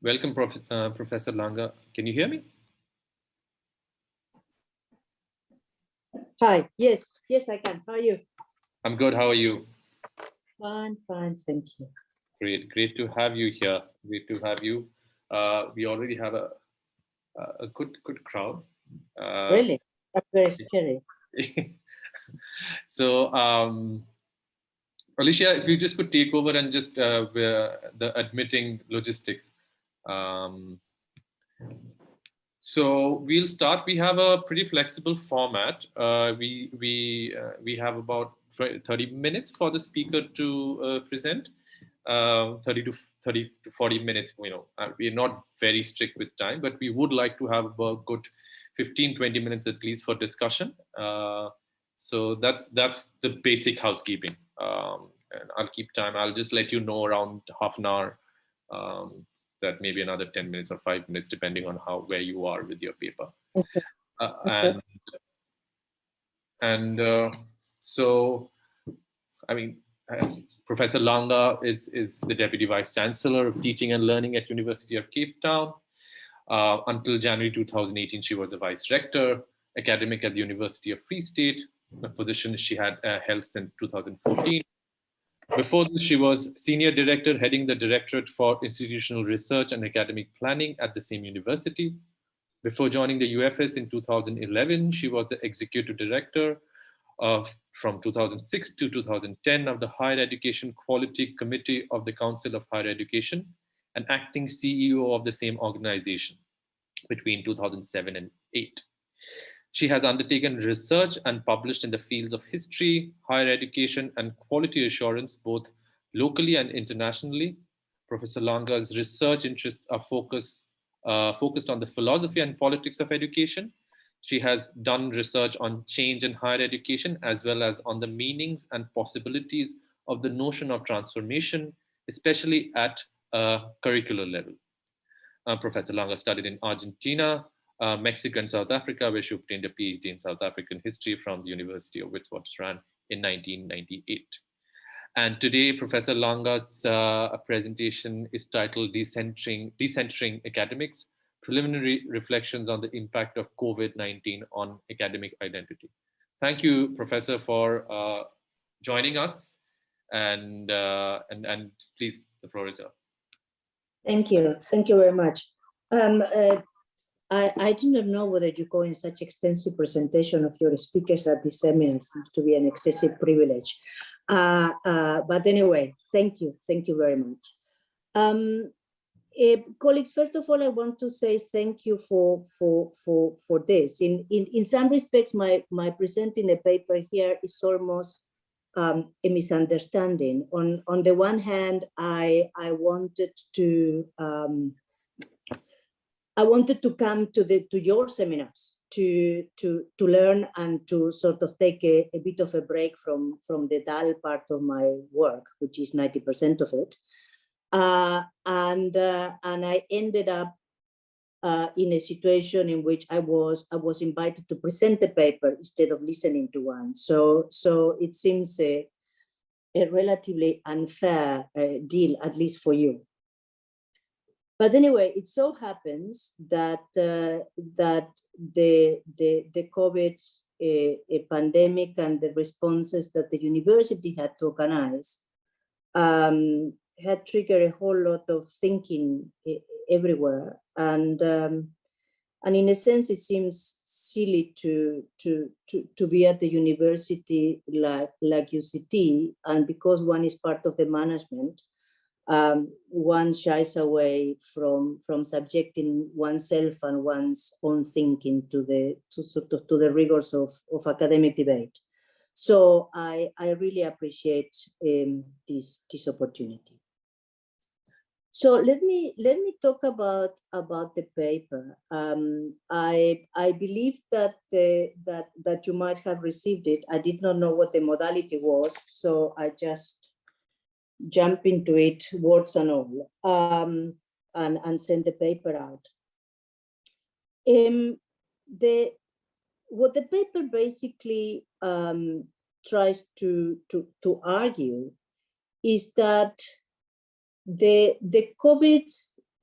Welcome, Professor Lange. Can you hear me? Hi. Yes, I can. How are you? I'm good. How are you? Fine, thank you. Great to have you here. Great to have you. We already have a good crowd. Really? That's very scary. So, Alicia, if you just could take over and just the admitting logistics. So we'll start. We have a pretty flexible format. We have about 30 minutes for the speaker to present. 30 to 40 minutes. We're not very strict with time, but we would like to have a good 15-20 minutes at least for discussion. So that's the basic housekeeping. And I'll keep time. I'll just let you know around half an hour. That maybe another 10 minutes or 5 minutes, depending on where you are with your paper. Okay. So, I mean, Professor Lange is the Deputy Vice Chancellor of Teaching and Learning at University of Cape Town. Until January 2018, she was the Vice Rector, academic at the University of Free State, a position she had held since 2014. Before this, she was Senior Director heading the Directorate for Institutional Research and Academic Planning at the same university. Before joining the UFS in 2011, she was the Executive Director from 2006 to 2010 of the Higher Education Quality Committee of the Council of Higher Education, and acting CEO of the same organization between 2007 and 2008. She has undertaken research and published in the fields of history, higher education, and quality assurance, both locally and internationally. Professor Lange's research interests are focused on the philosophy and politics of education. She has done research on change in higher education, as well as on the meanings and possibilities of the notion of transformation, especially at a curricular level. Professor Lange studied in Argentina, Mexico, and South Africa, where she obtained a PhD in South African history from the University of Witwatersrand in 1998. And today, Professor Lange's presentation is titled Decentring Academics, Preliminary Reflections on the Impact of COVID-19 on Academic Identity. Thank you, Professor, for joining us. And please, the floor is yours. Thank you very much. I do not know whether you go in such extensive presentation of your speakers at this seminar. It seems to be an excessive privilege. But anyway, thank you very much. Colleagues, first of all, I want to say thank you for this. In some respects, my presenting a paper here is almost a misunderstanding. On the one hand, I wanted to come to your seminars to learn and to sort of take a bit of a break from the dull part of my work, which is 90% of it. And I ended up in a situation in which I was invited to present a paper instead of listening to one. So it seems a relatively unfair deal, at least for you. But anyway, it so happens that the COVID pandemic and the responses that the university had to organize had triggered a whole lot of thinking everywhere, and in a sense, it seems silly to be at the university like UCT, and because one is part of the management, one shies away from subjecting oneself and one's own thinking to the rigors of academic debate. So I really appreciate this opportunity. So let me talk about the paper. I believe that you might have received it. I did not know what the modality was, so I just jump into it, words and all, and send the paper out. What the paper basically tries to argue is that the COVID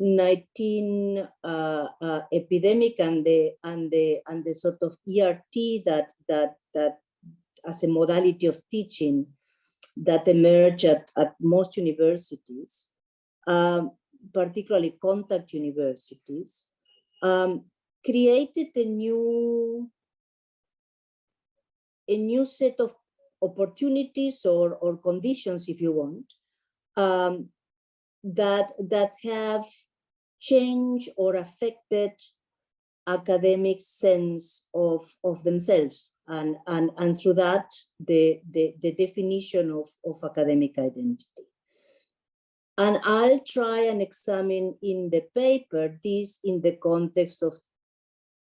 COVID-19 epidemic and the sort of ERT that as a modality of teaching that emerged at most universities, particularly contact universities, created a new set of opportunities or conditions, if you want, that have changed or affected academic sense of themselves, and through that the definition of academic identity. And I'll try and examine in the paper this in the context of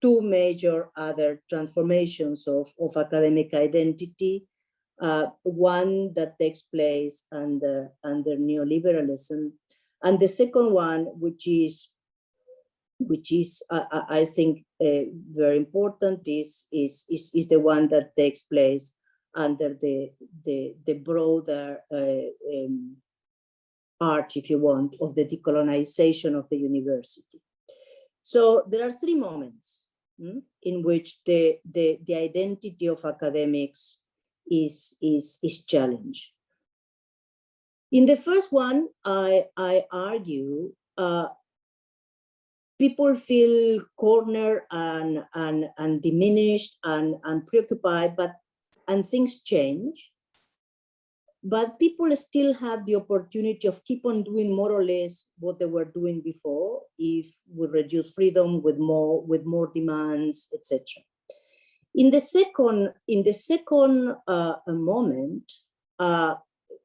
two major other transformations of academic identity. One that takes place under neoliberalism, and the second one, which is I think very important, is the one that takes place under the broader arch, if you want, of the decolonization of the university. So there are three moments in which the identity of academics is challenged. In the first one, I argue people feel cornered and diminished and preoccupied, and things change. But people still have the opportunity of keep on doing more or less what they were doing before, if we reduce freedom with more demands, etc. In the second moment,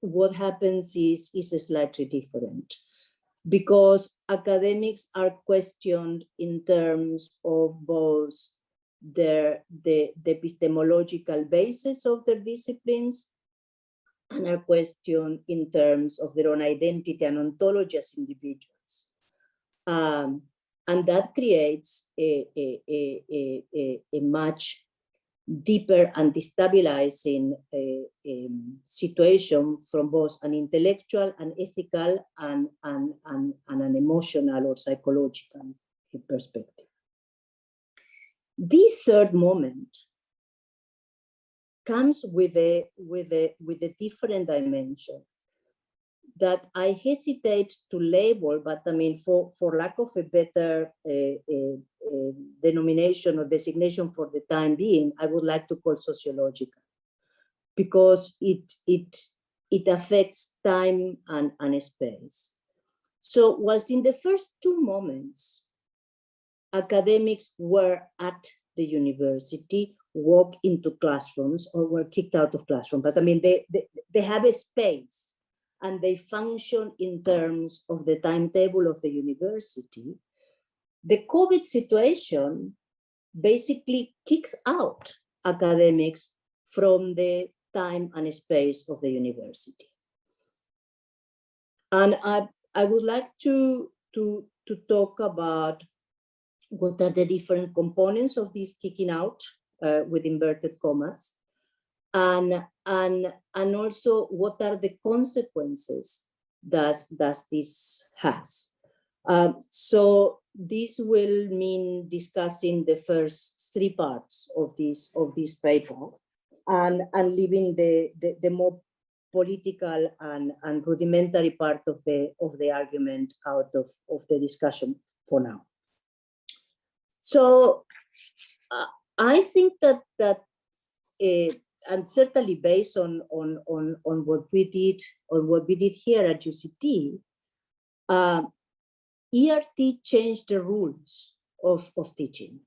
what happens is slightly different, because academics are questioned in terms of both the epistemological basis of their disciplines, and are questioned in terms of their own identity and ontology as individuals. And that creates a much deeper and destabilizing situation from both an intellectual and ethical and an emotional or psychological perspective. This third moment comes with a different dimension that I hesitate to label, but I mean, for lack of a better denomination or designation for the time being, I would like to call sociological, because it affects time and space. So whilst in the first two moments, academics were at the university, walk into classrooms, or were kicked out of classrooms, but I mean, they have a space and they function in terms of the timetable of the university. The COVID situation basically kicks out academics from the time and space of the university. And I would like to talk about what are the different components of this kicking out, with inverted commas, and also what are the consequences that this has. So this will mean discussing the first three parts of this paper, and leaving the more political and rudimentary part of the argument out of the discussion for now. So I think that and certainly based on what we did here at UCT, ERT changed the rules of teaching.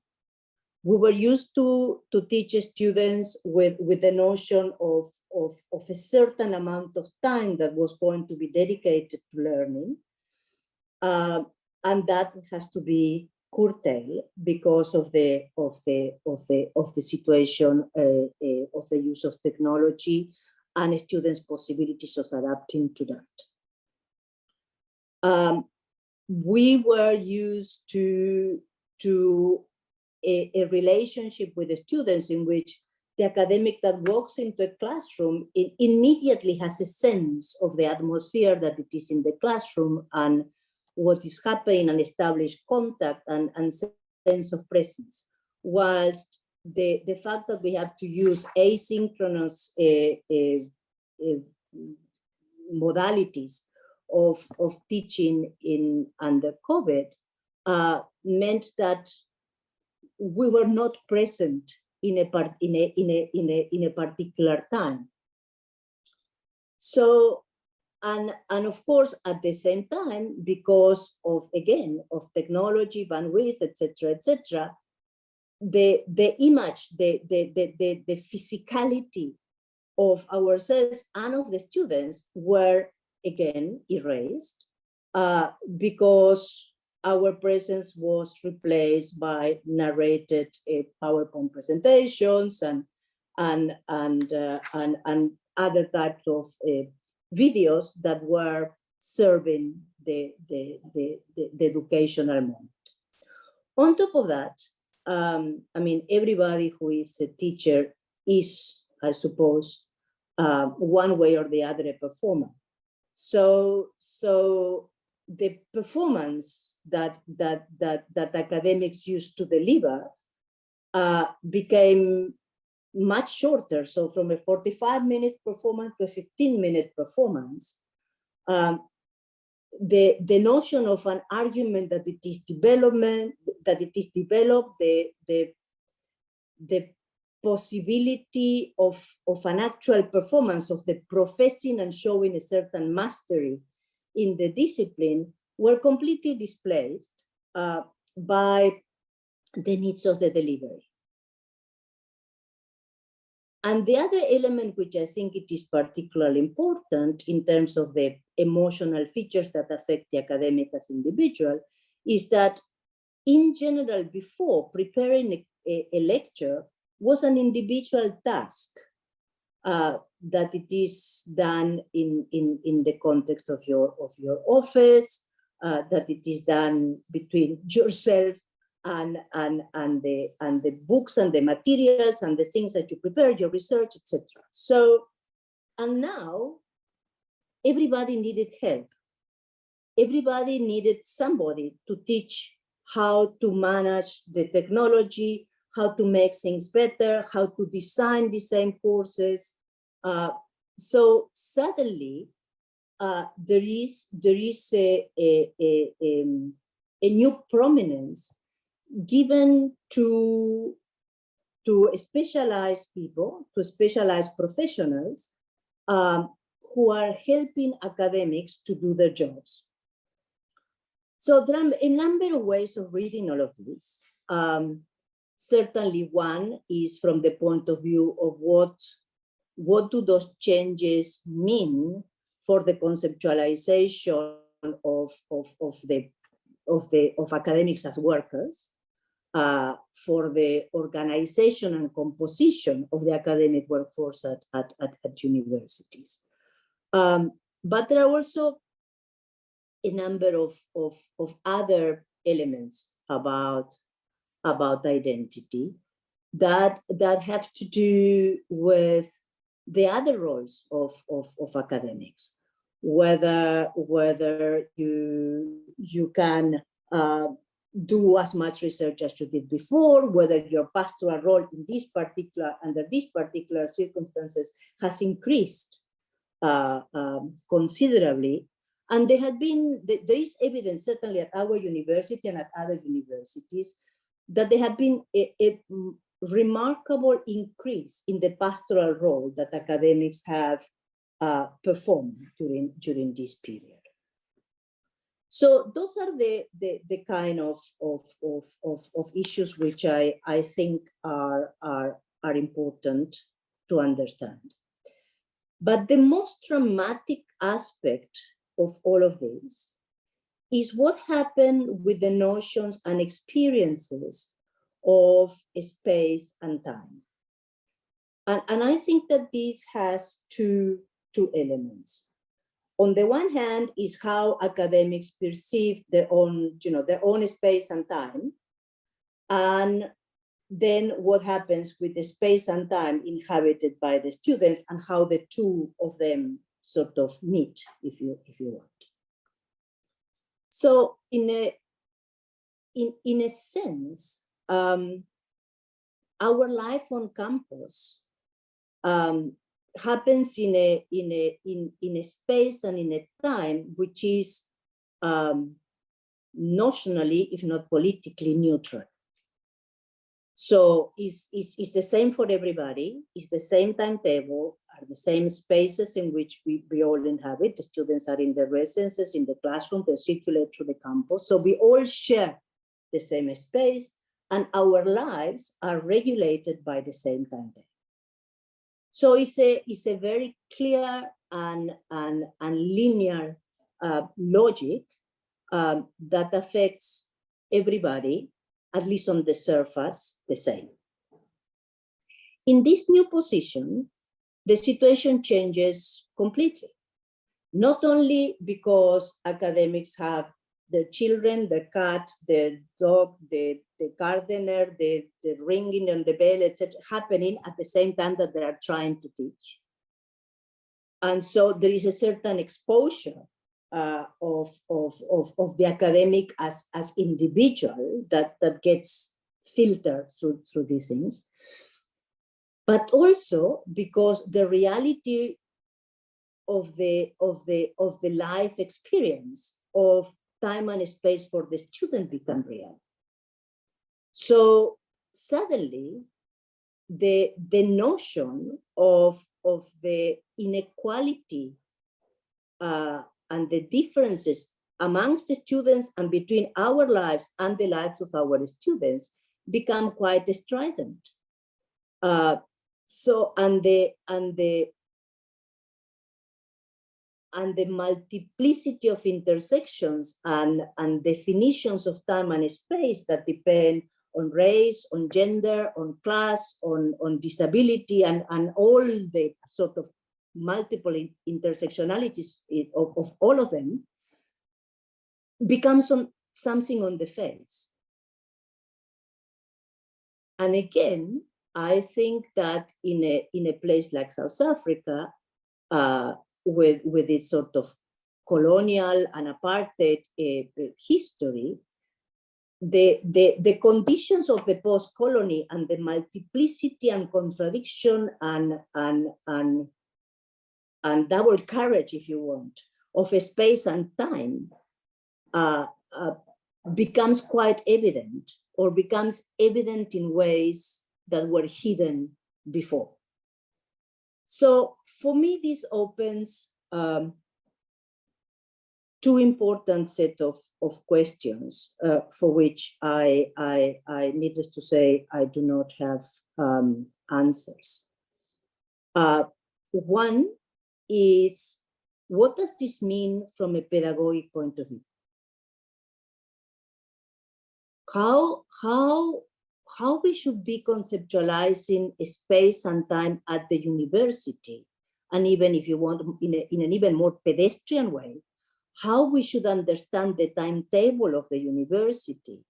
We were used to teach students with the notion of a certain amount of time that was going to be dedicated to learning, and that has to be curtailed because of the situation of the use of technology and students' possibilities of adapting to that. We were used to a relationship with the students in which the academic that walks into a classroom immediately has a sense of the atmosphere that it is in the classroom, and what is happening and establish contact and sense of presence, whilst the fact that we have to use asynchronous modalities of teaching under COVID meant that we were not present in a particular time. So, and of course, at the same time, because of, again, of technology, bandwidth, etc., the image, the physicality of ourselves and of the students were again erased because our presence was replaced by narrated PowerPoint presentations and other types of videos that were serving the educational moment. On top of that, I mean, everybody who is a teacher is, I suppose, one way or the other a performer. So the performance that academics used to deliver became much shorter. So from a 45-minute performance to a 15-minute performance, the notion of an argument that it is development, that it is developed, the possibility of an actual performance, of the professing and showing a certain mastery in the discipline, were completely displaced by the needs of the delivery. And the other element, which I think it is particularly important in terms of the emotional features that affect the academic as individual, is that in general, before preparing a lecture was an individual task that it is done in the context of your office, that it is done between yourself and the books and the materials and the things that you prepare, your research, etc. So, and now everybody needed help. Everybody needed somebody to teach how to manage the technology, how to make things better, how to design the same courses. So suddenly there is a new prominence given to specialized people, to specialized professionals who are helping academics to do their jobs. So there are a number of ways of reading all of this. Certainly one is from the point of view of what do those changes mean for the conceptualization of academics as workers, for the organization and composition of the academic workforce at universities. But there are also a number of other elements about identity that have to do with the other roles of academics, whether you can do as much research as you did before, whether your pastoral role in this particular, under these particular circumstances, has increased considerably. And there is evidence, certainly at our university and at other universities, that there have been a remarkable increase in the pastoral role that academics have performed during this period. So those are the kind of issues which I think are important to understand. But the most dramatic aspect of all of this is what happened with the notions and experiences of space and time. And I think that this has two elements. On the one hand is how academics perceive their own space and time, and then what happens with the space and time inhabited by the students and how the two of them sort of meet, if you want. So in a sense, our life on campus happens in a space and in a time which is notionally, if not politically, neutral. So it's the same for everybody. It's the same timetable, are the same spaces in which we all inhabit. The students are in their residences, in the classroom, they circulate through the campus. So we all share the same space, and our lives are regulated by the same timetable. So it's a very clear and linear logic that affects everybody, at least on the surface, the same. In this new position, the situation changes completely. Not only because academics have their children, their cat, their dog, the gardener, the ringing on the bell, etc., happening at the same time that they are trying to teach. And so there is a certain exposure of the academic as individual that gets filtered through these things, but also because the reality of the life experience of time and space for the student become real. So suddenly the notion of the inequality and the differences amongst the students and between our lives and the lives of our students become quite strident. So the multiplicity of intersections and definitions of time and space that depend on race, on gender, on class, on disability, and all the sort of multiple intersectionalities of all of them becomes something on the face. And again, I think that in a place like South Africa, with its sort of colonial and apartheid history, the conditions of the post-colony and the multiplicity and contradiction and double carriage, if you want, of a space and time becomes quite evident, or becomes evident in ways that were hidden before. So for me, this opens two important set of questions for which I needless to say, I do not have answers. One is, what does this mean from a pedagogic point of view? How we should be conceptualizing space and time at the university, and even if you want in an even more pedestrian way, how we should understand the timetable of the university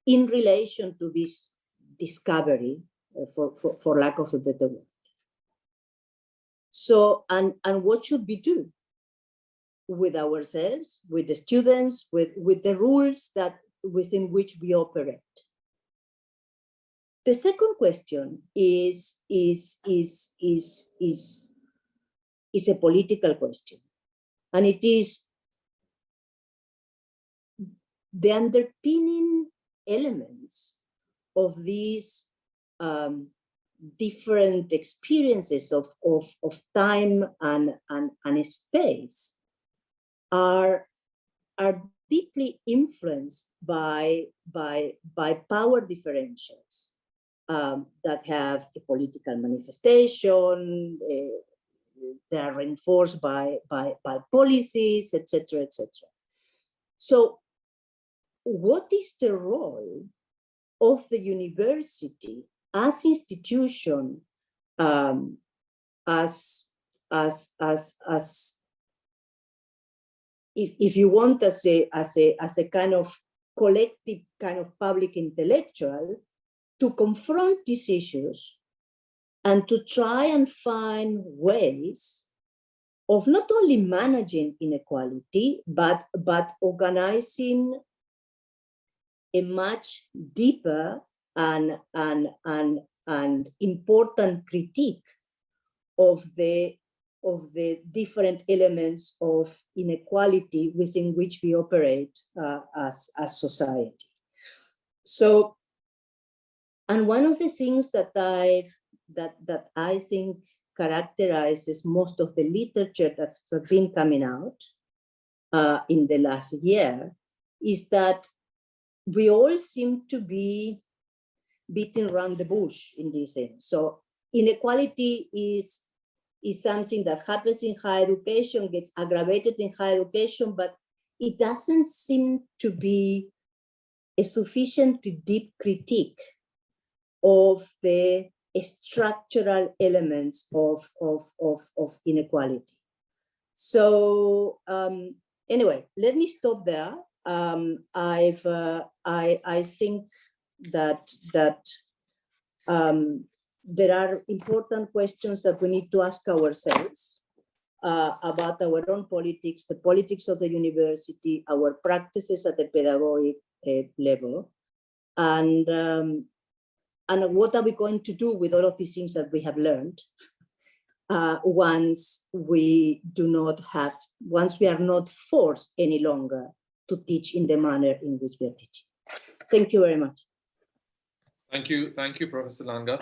in relation to this discovery, for lack of a better word. So, and what should we do with ourselves, with the students, with the rules that within which we operate? The second question is a political question, and it is the underpinning elements of these different experiences of time and space are deeply influenced by power differentials that have a political manifestation. They are reinforced by policies, etc., etc. So, what is the role of the university as institution, as if you want, as a kind of collective kind of public intellectual, to confront these issues and to try and find ways of not only managing inequality, but organizing a much deeper and important critique of the different elements of inequality within which we operate as society. So, and one of the things that I think characterizes most of the literature that's been coming out in the last year is that we all seem to be beating around the bush in this sense. So inequality is something that happens in higher education, gets aggravated in higher education, but it doesn't seem to be a sufficiently deep critique of the structural elements of inequality. So anyway, let me stop there. I think that there are important questions that we need to ask ourselves about our own politics, the politics of the university, our practices at the pedagogic level, and what are we going to do with all of these things that we have learned once we are not forced any longer to teach in the manner in which we are teaching. Thank you very much. Thank you, Professor Lange.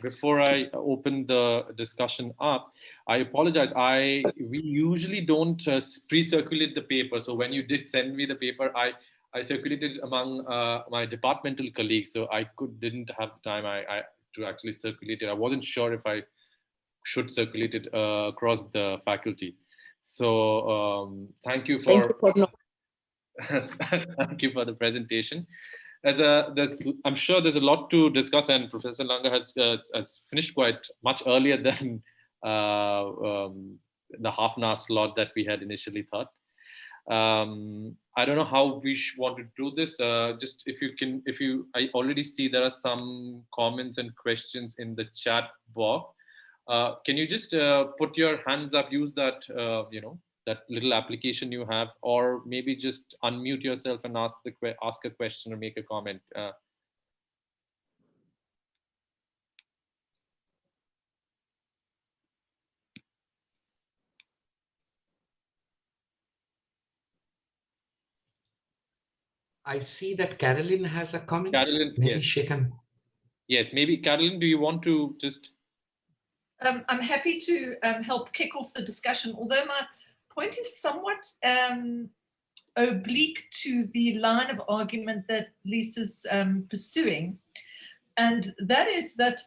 Before I open the discussion up, I apologize. We usually don't pre-circulate the paper. So when you did send me the paper, I circulated it among my departmental colleagues. So I didn't have time to actually circulate it. I wasn't sure if I should circulate it across the faculty. So thank you for thank you for the presentation. I'm sure there's a lot to discuss, and Professor Lange has finished quite much earlier than the half an hour slot that we had initially thought. I don't know how we want to do this. Just I already see there are some comments and questions in the chat box. Can you just put your hands up, use that, that little application you have, or maybe just unmute yourself and ask a question or make a comment. I see that Carolyn has a comment. Carolyn, maybe yes. She can. Yes, maybe Carolyn, do you want to just? I'm happy to help kick off the discussion, although my point is somewhat oblique to the line of argument that Lisa's pursuing. And that is that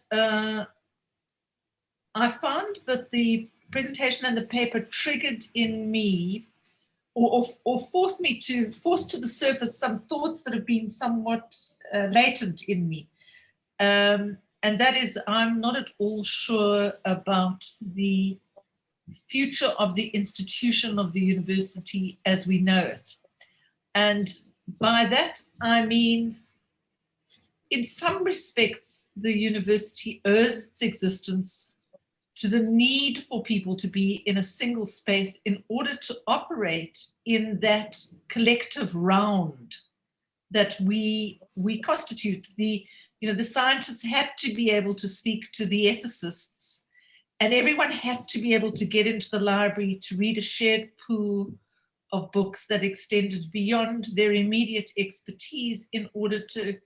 I found that the presentation and the paper triggered in me or forced to the surface some thoughts that have been somewhat latent in me. And that is, I'm not at all sure about the future of the institution of the university as we know it. And by that, I mean, in some respects, the university owes its existence to the need for people to be in a single space in order to operate in that collective round that we constitute. The scientists had to be able to speak to the ethicists, and everyone had to be able to get into the library to read a shared pool of books that extended beyond their immediate expertise in order to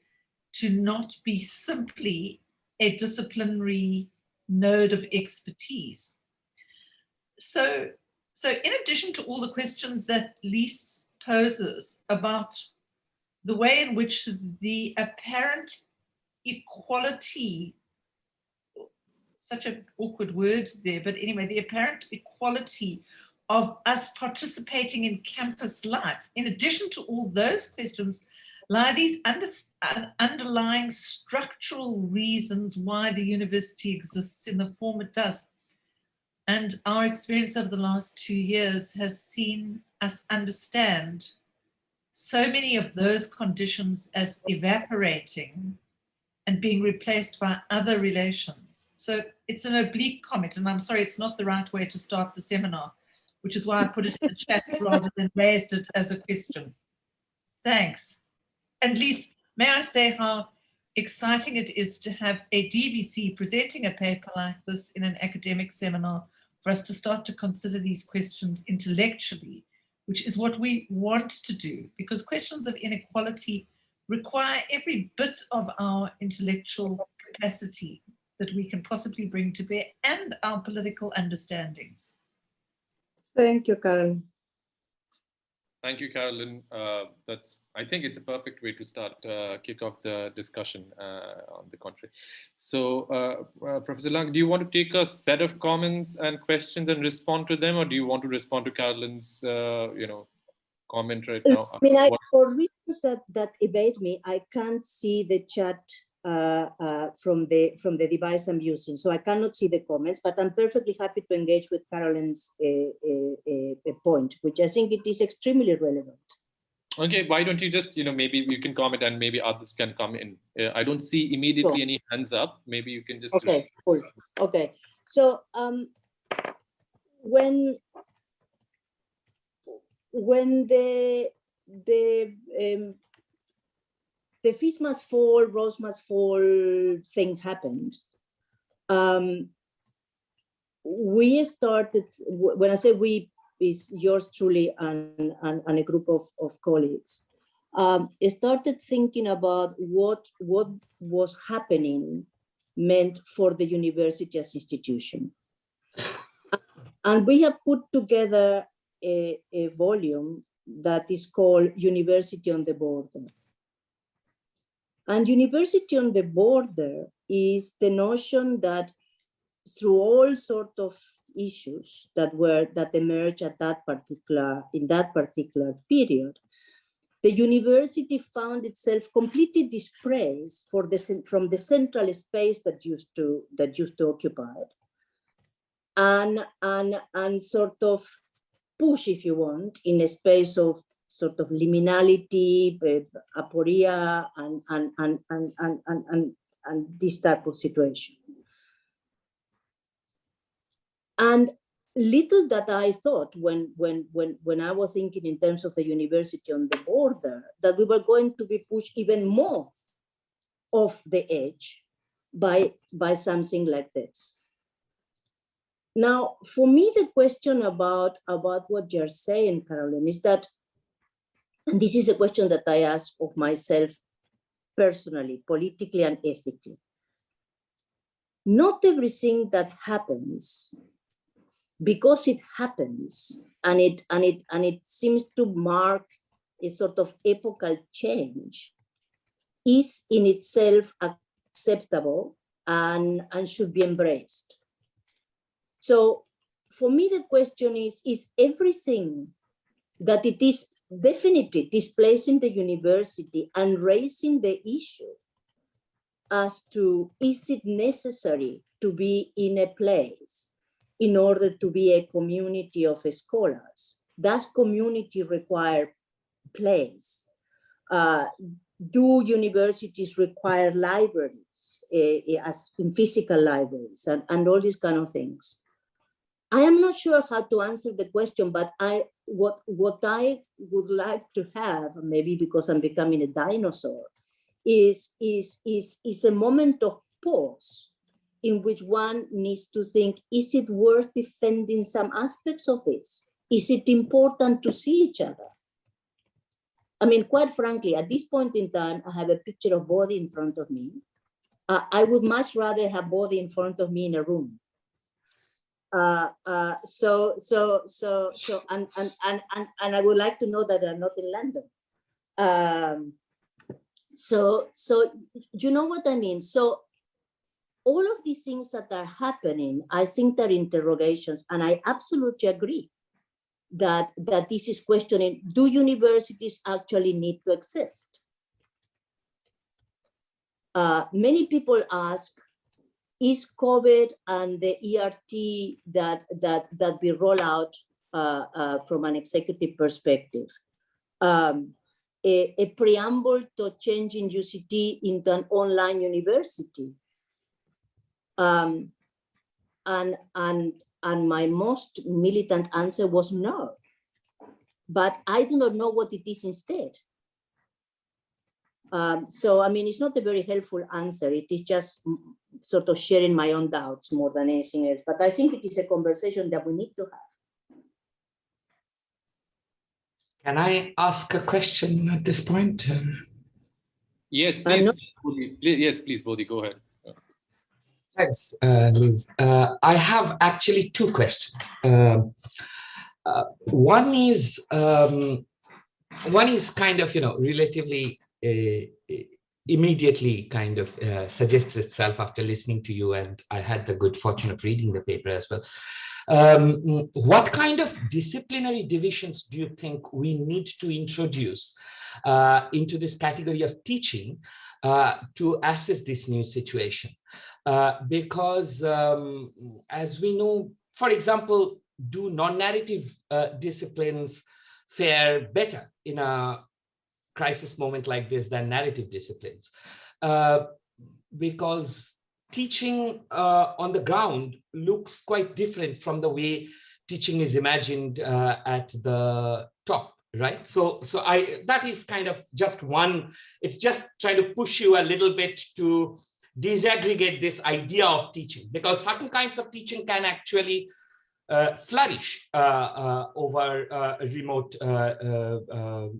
not be simply a disciplinary node of expertise. So in addition to all the questions that Lise poses about the way in which the apparent equality, such an awkward word there, but anyway, the apparent equality of us participating in campus life, in addition to all those questions, lie these underlying structural reasons why the university exists in the form it does. And our experience over the last 2 years has seen us understand so many of those conditions as evaporating and being replaced by other relations. So it's an oblique comment, and I'm sorry, it's not the right way to start the seminar, which is why I put it in the chat rather than raised it as a question. Thanks. And Lise, may I say how exciting it is to have a DVC presenting a paper like this in an academic seminar for us to start to consider these questions intellectually, which is what we want to do, because questions of inequality require every bit of our intellectual capacity that we can possibly bring to bear and our political understandings. Thank you, Karen. Thank you, Carolyn. I think it's a perfect way to start, kick off the discussion on the contrary. So, Professor Lange, do you want to take a set of comments and questions and respond to them, or do you want to respond to Carolyn's, comment right now? I mean, for reasons that evade me, I can't see the chat from the device I'm using, so I cannot see the comments. But I'm perfectly happy to engage with Carolyn's point, which I think it is extremely relevant. Okay, why don't you just, maybe you can comment and maybe others can come in. I don't see immediately any hands up. Maybe you can just. Okay, cool. Okay, so when the fees must fall, rose must fall thing happened, we started, when I say we, is yours truly and a group of colleagues, started thinking about what was happening meant for the university as institution. And we have put together a volume that is called University on the Border. And University on the Border is the notion that through all sorts of issues that emerged at in that particular period, the university found itself completely displaced from the central space that used to occupy it, and sort of push, if you want, in a space of sort of liminality, aporia, and this type of situation. And little that I thought when I was thinking in terms of the university on the border, that we were going to be pushed even more off the edge by something like this. Now, for me, the question about what you're saying, Carolyn, is that, and this is a question that I ask of myself personally, politically and ethically. Not everything that happens, because it happens and it seems to mark a sort of epochal change, is in itself acceptable and should be embraced. So for me, the question is everything that it is definitely displacing the university and raising the issue as to, is it necessary to be in a place in order to be a community of scholars? Does community require place? Do universities require libraries, as in physical libraries, and all these kind of things? I am not sure how to answer the question, but what I would like to have, maybe because I'm becoming a dinosaur, is a moment of pause in which one needs to think, is it worth defending some aspects of this? Is it important to see each other? I mean, quite frankly, at this point in time, I have a picture of Bodhi in front of me. I would much rather have Bodhi in front of me in a room. And I would like to know that I'm not in London. So you know what I mean? So all of these things that are happening, I think they're interrogations, and I absolutely agree that this is questioning, do universities actually need to exist? Many people ask, is COVID and the ERT that we roll out from an executive perspective a preamble to changing UCT into an online university? and my most militant answer was no. But I do not know what it is instead. So, I mean, it's not a very helpful answer. It is just sort of sharing my own doubts more than anything else. But I think it is a conversation that we need to have. Can I ask a question at this point? Yes, please. Yes, please, Bodhi, go ahead. Thanks, Liz. I have actually two questions. One is kind of, relatively immediately kind of suggests itself after listening to you, and I had the good fortune of reading the paper as well. What kind of disciplinary divisions do you think we need to introduce into this category of teaching to assess this new situation? Because as we know, for example, do non-narrative disciplines fare better in a crisis moment like this than narrative disciplines? Because teaching on the ground looks quite different from the way teaching is imagined at the top, right? So that is kind of just one. It's just trying to push you a little bit to disaggregate this idea of teaching, because certain kinds of teaching can actually flourish over a remote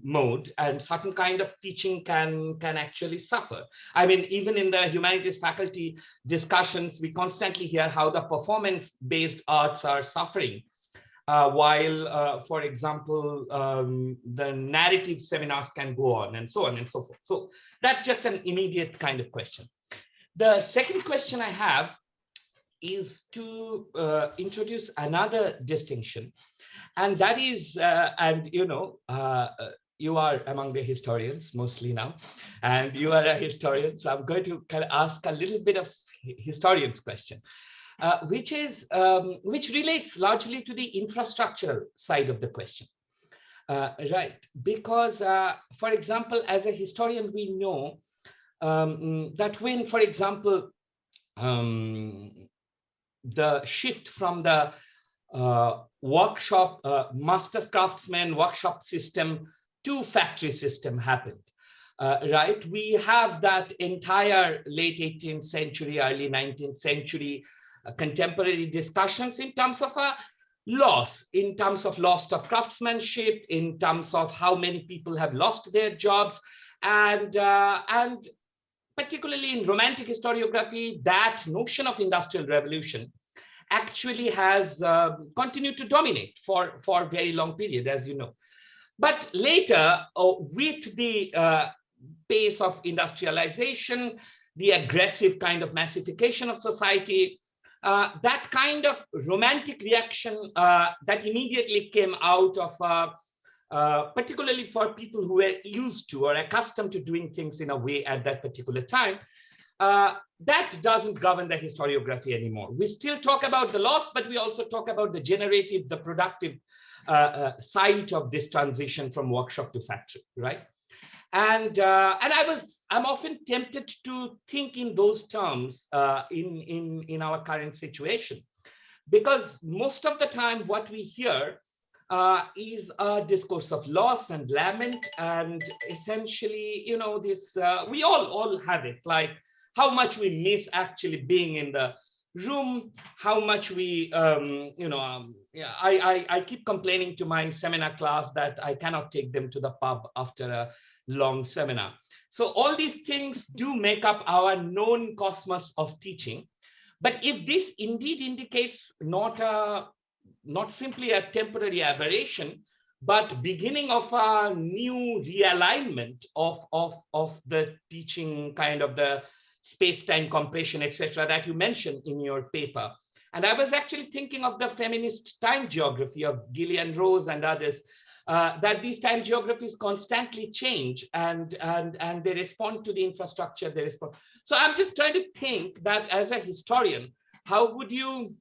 mode, and certain kind of teaching can actually suffer. I mean, even in the humanities faculty discussions, we constantly hear how the performance-based arts are suffering, while, for example, the narrative seminars can go on, and so on and so forth. So that's just an immediate kind of question. The second question I have is to introduce another distinction, and that is, you are among the historians mostly now, and you are a historian, so I'm going to kind of ask a little bit of historian's question, which relates largely to the infrastructural side of the question, right? Because, for example, as a historian, we know that when, for example, the shift from the workshop, master's craftsman workshop system to factory system happened, right? We have that entire late 18th century, early 19th century contemporary discussions in terms of a loss, in terms of loss of craftsmanship, in terms of how many people have lost their jobs, and particularly in Romantic historiography, that notion of industrial revolution actually has continued to dominate for a very long period, as you know. But later, with the pace of industrialization, the aggressive kind of massification of society, that kind of romantic reaction that immediately came out of particularly for people who were used to or accustomed to doing things in a way at that particular time, that doesn't govern the historiography anymore. We still talk about the loss, but we also talk about the generative, the productive side of this transition from workshop to factory, right? And I'm often tempted to think in those terms in our current situation, because most of the time what we hear is a discourse of loss and lament, and essentially, this we all have it, like how much we miss actually being in the room, how much we, I keep complaining to my seminar class that I cannot take them to the pub after a long seminar. So all these things do make up our known cosmos of teaching. But if this indeed indicates not simply a temporary aberration, but beginning of a new realignment of the teaching, kind of the space-time compression, etc., that you mentioned in your paper. And I was actually thinking of the feminist time geography of Gillian Rose and others, that these time geographies constantly change and they respond to the infrastructure, they respond. So I'm just trying to think that as a historian, how would you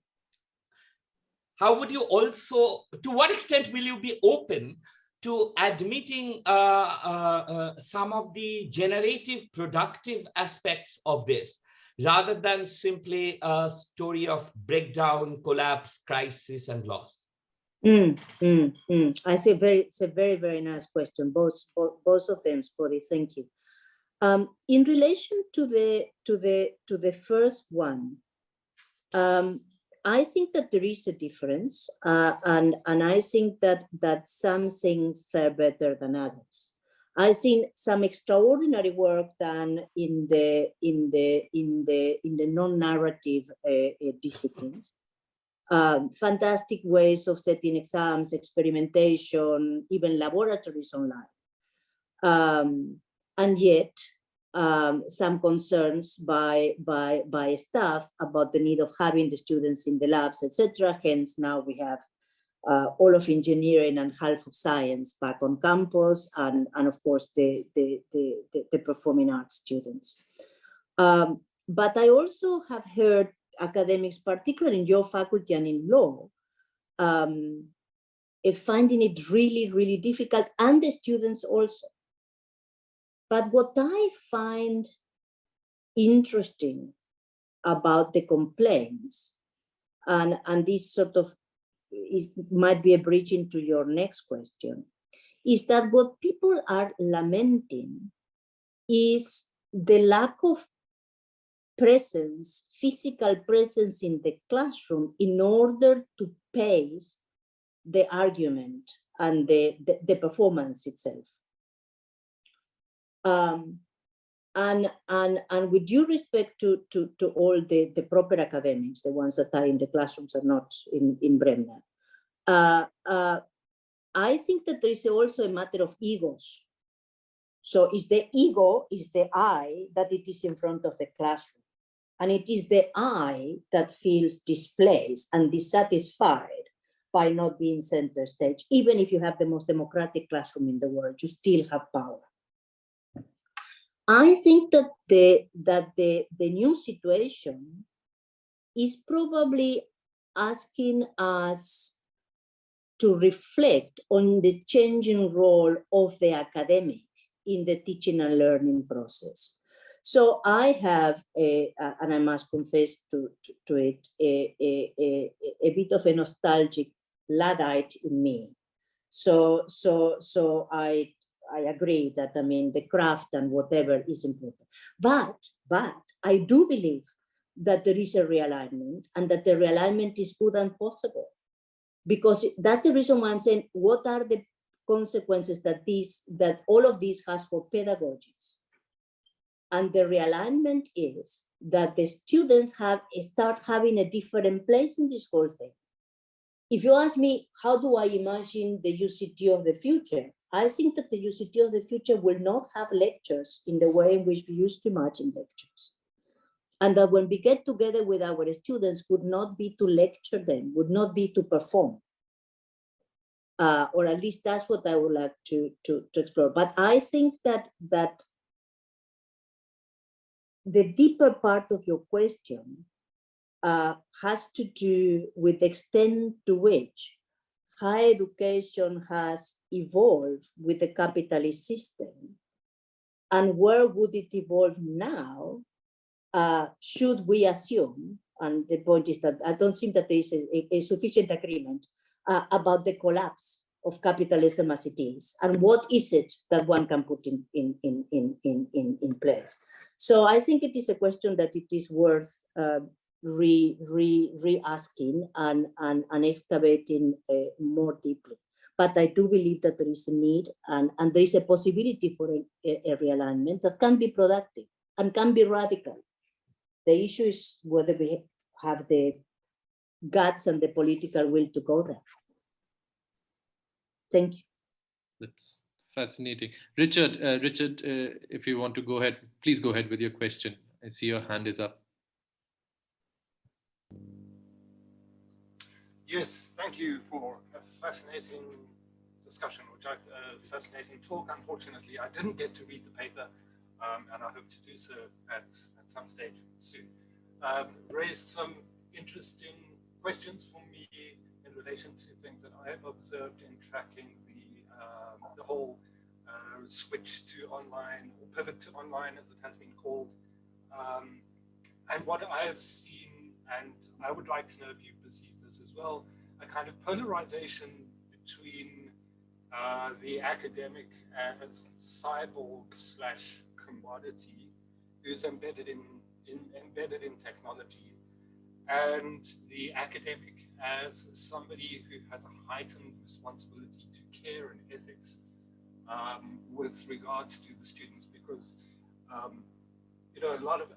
also, to what extent will you be open to admitting some of the generative, productive aspects of this? rather than simply a story of breakdown, collapse, crisis, and loss? I say it's a very, very nice question. Both of them, Spotty. Thank you. In relation to the first one, I think that there is a difference, and I think that some things fare better than others. I've seen some extraordinary work done in the non-narrative disciplines. Fantastic ways of setting exams, experimentation, even laboratories online. And yet, some concerns by staff about the need of having the students in the labs, etc. Hence, now we have all of engineering and half of science back on campus, and of course the performing arts students. But I also have heard academics, particularly in your faculty and in law, finding it really, really difficult, and the students also. But what I find interesting about the complaints, and this sort of might be a bridge into your next question, is that what people are lamenting is the lack of presence, physical presence in the classroom in order to pace the argument and the performance itself. And with due respect to all the proper academics, the ones that are in the classrooms are not in Bremner, I think that there is also a matter of egos. So is the ego, is the I, that it is in front of the classroom. And it is the I that feels displaced and dissatisfied by not being center stage. Even if you have the most democratic classroom in the world, you still have power. I think that the new situation is probably asking us to reflect on the changing role of the academic in the teaching and learning process. So I have, and I must confess to it, a bit of a nostalgic Luddite in me. So I agree that, I mean, the craft and whatever is important. But I do believe that there is a realignment, and that the realignment is good and possible. Because that's the reason why I'm saying, what are the consequences that all of this has for pedagogies? And the realignment is that the students start having a different place in this whole thing. If you ask me, how do I imagine the UCT of the future? I think that the UCT of the future will not have lectures in the way in which we used to imagine lectures. And that when we get together with our students would not be to lecture them, would not be to perform. Or at least that's what I would like to explore. But I think that the deeper part of your question has to do with the extent to which higher education has evolved with the capitalist system, and where would it evolve now? Should we assume, and the point is that I don't think that there is a sufficient agreement about the collapse of capitalism as it is, and what is it that one can put in place. So I think it is a question that it is worth re-asking and excavating more deeply. But I do believe that there is a need, and there is a possibility for a realignment that can be productive and can be radical. The issue is whether we have the guts and the political will to go there. Thank you. That's fascinating. Richard, if you want to go ahead, please go ahead with your question. I see your hand is up. Yes, thank you for a fascinating discussion, fascinating talk. Unfortunately, I didn't get to read the paper, and I hope to do so at some stage soon. Raised some interesting questions for me in relation to things that I have observed in tracking the whole switch to online, or pivot to online, as it has been called. And what I have seen, and I would like to know if you've perceived this as well, a kind of polarization between the academic as cyborg/commodity who's embedded in technology, and the academic as somebody who has a heightened responsibility to care and ethics with regards to the students, because you know, a lot of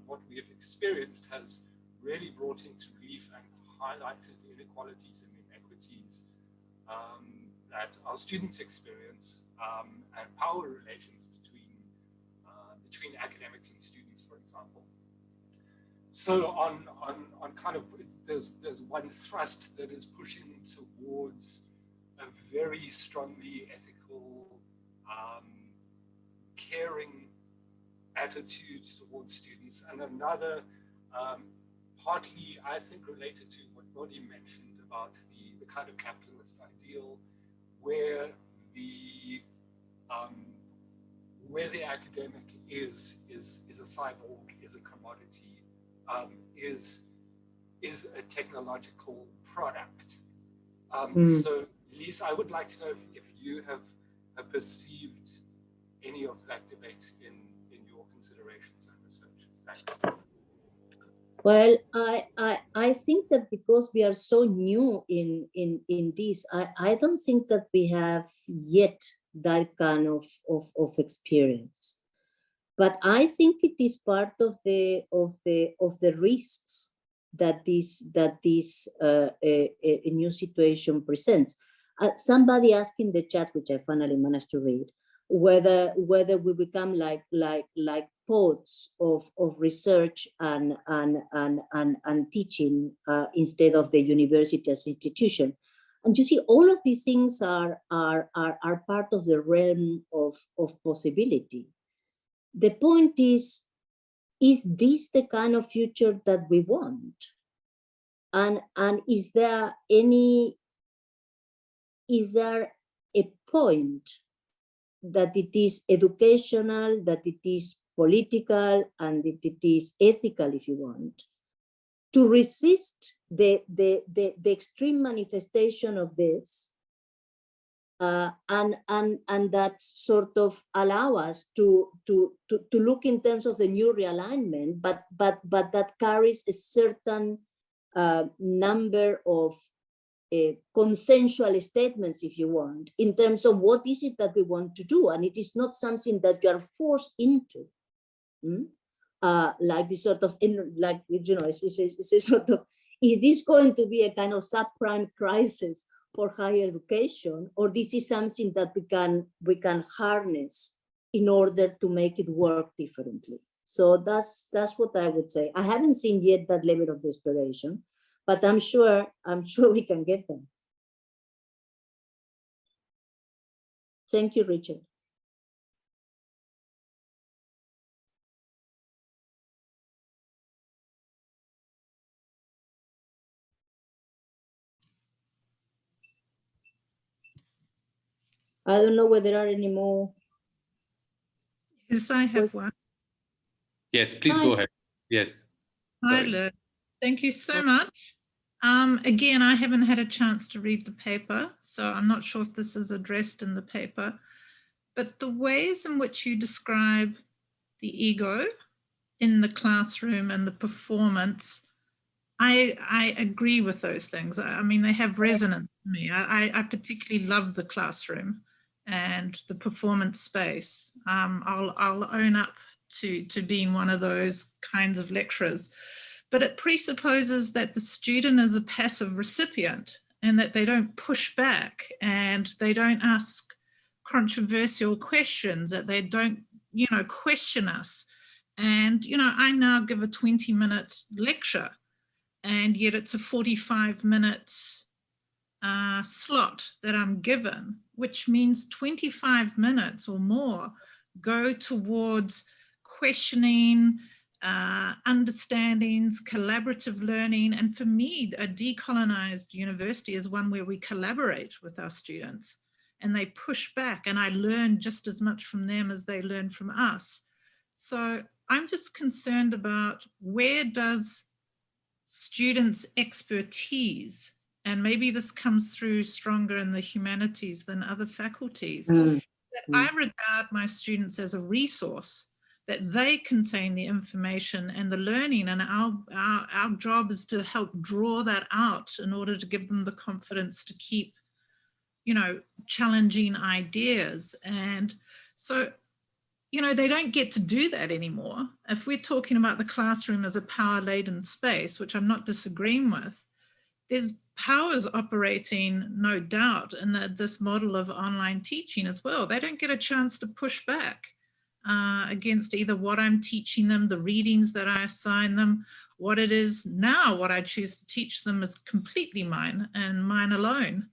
what we have experienced has really brought into relief and highlighted inequalities and inequities that our students experience, and power relations between academics and students, for example. So on kind of, there's one thrust that is pushing towards a very strongly ethical, caring attitude towards students, and another partly, I think, related to what Bodhi mentioned about the kind of capitalist ideal, where the academic is a cyborg, is a commodity, is a technological product. So, Lise, I would like to know if you have perceived any of that debate in your considerations and research. Thanks. Well, I think that because we are so new in this, I don't think that we have yet that kind of experience. But I think it is part of the risks that this a new situation presents. Somebody asked in the chat, which I finally managed to read, whether we become like pods of research and teaching instead of the university as institution. And you see, all of these things are part of the realm of possibility. The point is this the kind of future that we want? And is there a point that it is educational, that it is political, and that it is ethical, if you want, to resist the extreme manifestation of this, and that sort of allow us to look in terms of the new realignment, but that carries a certain number of consensual statements, if you want, in terms of what is it that we want to do, and it is not something that you are forced into. Like this sort of, like, you know, it's a sort of, is this going to be a kind of subprime crisis for higher education, or this is something that we can harness in order to make it work differently? So that's what I would say. I haven't seen yet that level of desperation, but I'm sure we can get them. Thank you, Richard. I don't know whether there are any more. Yes, I have one. Yes, please go ahead. Yes. Hi, Liz. Thank you so much. Again, I haven't had a chance to read the paper, so I'm not sure if this is addressed in the paper, but the ways in which you describe the ego in the classroom and the performance, I agree with those things. I mean, they have resonance to me. I particularly love the classroom and the performance space. I'll own up to being one of those kinds of lecturers, but it presupposes that the student is a passive recipient and that they don't push back and they don't ask controversial questions, that they don't, you know, question us. And, you know, I now give a 20-minute lecture, and yet it's a 45-minute slot that I'm given, which means 25 minutes or more go towards questioning, understandings, collaborative learning. And for me, a decolonized university is one where we collaborate with our students and they push back, and I learn just as much from them as they learn from us. So I'm just concerned about where does students' expertise, and maybe this comes through stronger in the humanities than other faculties, that I regard my students as a resource, that they contain the information and the learning, and our job is to help draw that out in order to give them the confidence to keep, you know, challenging ideas. And so, you know, they don't get to do that anymore. If we're talking about the classroom as a power-laden space, which I'm not disagreeing with, there's powers operating, no doubt, in this model of online teaching as well. They don't get a chance to push back against either what I'm teaching them, the readings that I assign them, what it is now, what I choose to teach them is completely mine and mine alone.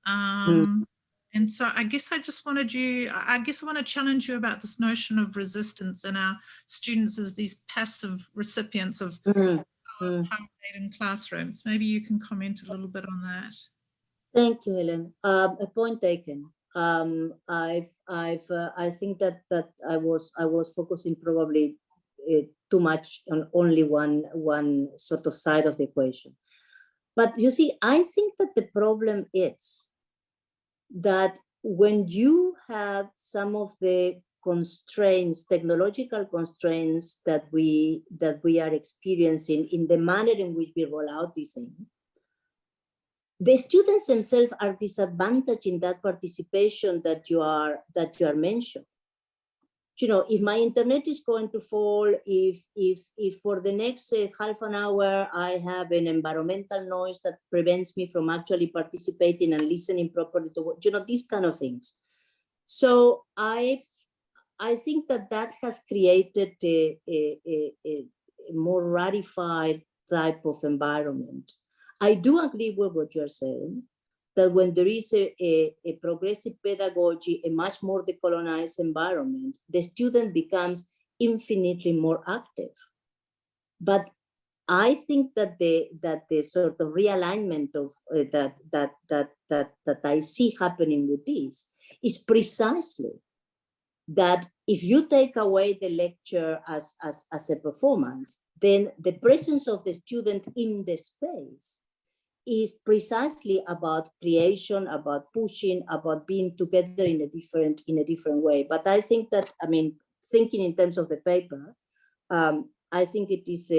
And so I guess I just wanted you, I guess I want to challenge you about this notion of resistance and our students as these passive recipients of power-laden classrooms. Maybe you can comment a little bit on that. Thank you, Helen. A point taken. I think that I was focusing probably too much on only one sort of side of the equation. But you see, I think that the problem is that when you have some of the constraints, technological constraints that we are experiencing in the manner in which we roll out this thing, the students themselves are disadvantaged in that participation that you are mentioning. You know, if my internet is going to fall, if for the next half an hour I have an environmental noise that prevents me from actually participating and listening properly to what, you know, these kind of things. So I think that has created a more ratified type of environment. I do agree with what you're saying, that when there is a progressive pedagogy, a much more decolonized environment, the student becomes infinitely more active. But I think that the sort of realignment of that I see happening with this is precisely that if you take away the lecture as a performance, then the presence of the student in the space is precisely about creation, about pushing, about being together in a different way. But I think that, I mean, thinking in terms of the paper, I think it is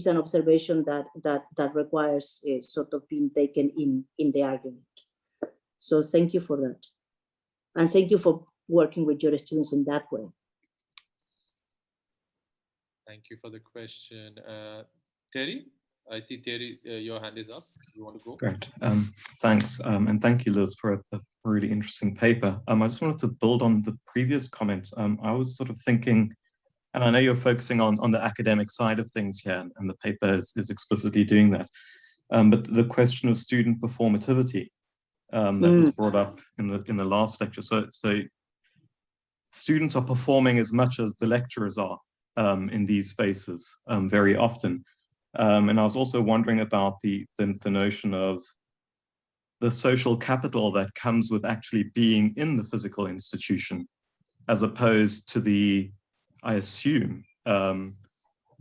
an observation that requires sort of being taken in the argument. So thank you for that, and thank you for working with your students in that way. Thank you for the question, Terry. I see Terry, your hand is up. You want to go? Great. Thanks. And thank you, Liz, for a really interesting paper. I just wanted to build on the previous comment. I was sort of thinking, and I know you're focusing on the academic side of things here, and the paper is explicitly doing that. But the question of student performativity that was brought up in the last lecture. So students are performing as much as the lecturers are in these spaces very often. And I was also wondering about the notion of the social capital that comes with actually being in the physical institution, as opposed to the, I assume,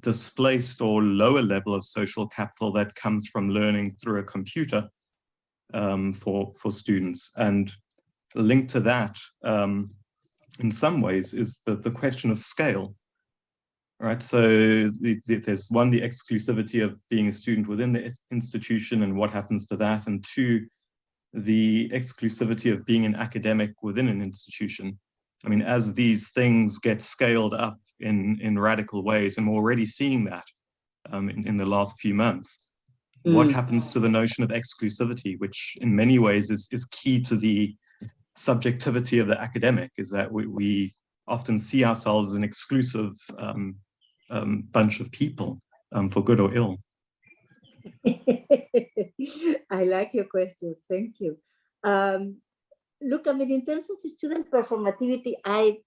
displaced or lower level of social capital that comes from learning through a computer for students. And linked to that, in some ways, is the question of scale. Right, so there's one, the exclusivity of being a student within the institution and what happens to that, and two, the exclusivity of being an academic within an institution. I mean, as these things get scaled up in radical ways, and we're already seeing that in the last few months, what happens to the notion of exclusivity, which in many ways is key to the subjectivity of the academic, is that we often see ourselves as an exclusive bunch of people, for good or ill. I like your question. Thank you. Look, I mean, in terms of student performativity, I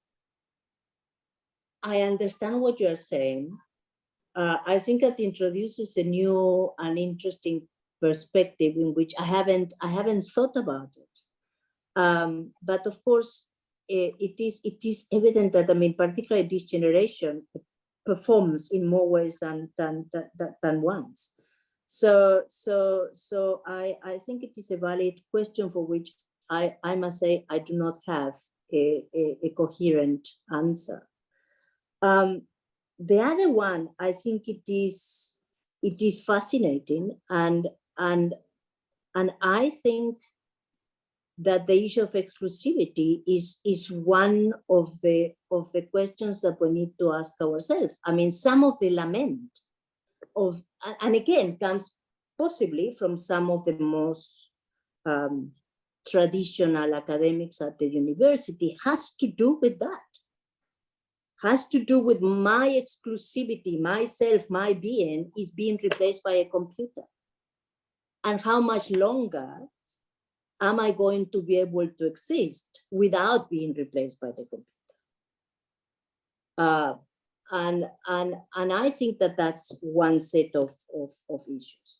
understand what you are saying. I think that introduces a new and interesting perspective in which I haven't thought about it. But of course, it is evident that, I mean, particularly this generation, performs in more ways than once. So I think it is a valid question for which I must say I do not have a coherent answer. The other one, I think it is fascinating, and I think that the issue of exclusivity is one of the questions that we need to ask ourselves. I mean, some of the lament of, and again, comes possibly from some of the most traditional academics at the university, has to do with that. Has to do with my exclusivity, myself, my being is being replaced by a computer. And how much longer am I going to be able to exist without being replaced by the computer? And I think that that's one set of issues.